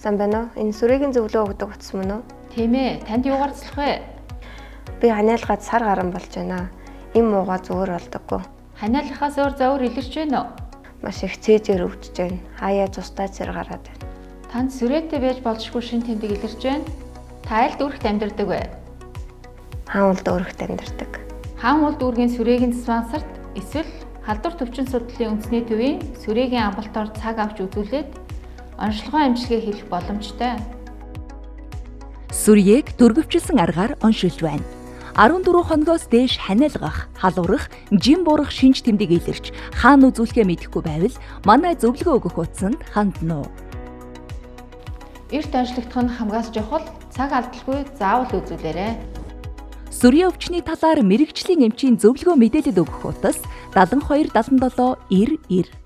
Сан байна уу? Энэ сүрээгийн зөвлөө өгдөг утас мөн үү? Тийм ээ, танд юу гарцлах вэ? Би ханиалгаад сар гарan болж байна. Им муугаа зүгээр болдоггүй. Ханиалахаас өөр зөөр илэрч байна уу? Маш их цээжээр өвдөж байна. Хаяа цустай цэр гараад байна. Танд сүрээтэй байж болзошгүй шин тэмдэг илэрч байна. Та айлд үрхт амьдардаг вэ? Хаан улд өөрөгт амьдардаг. Хаан улд үүргийн сүрээгийн диспансерт эсвэл халдвар төвчин судлалын үндэсний төвийн сүрээгийн амбалтоор цаг авч үзүүлээд онцлогоо амжилтыг хийх боломжтой. Сүрьеэг дөрвөвчлсэн аргаар оншилж байна. 14 хоногоос дээш ханиалгах, халуурах, жим буурах шинж тэмдэг илэрч хаана үзүүлэхээ мэдэхгүй байвал манай зөвлөгөө өгөх утсанд хандна уу. Эрт онцлогдох нь хамгаас чухал, цаг алдалгүй заавал үзүүлээрэй. Сүрье өвчний талаар мэрэгжлийн эмчийн зөвлөгөө мэдээлэл өгөх утас 72 77 90 90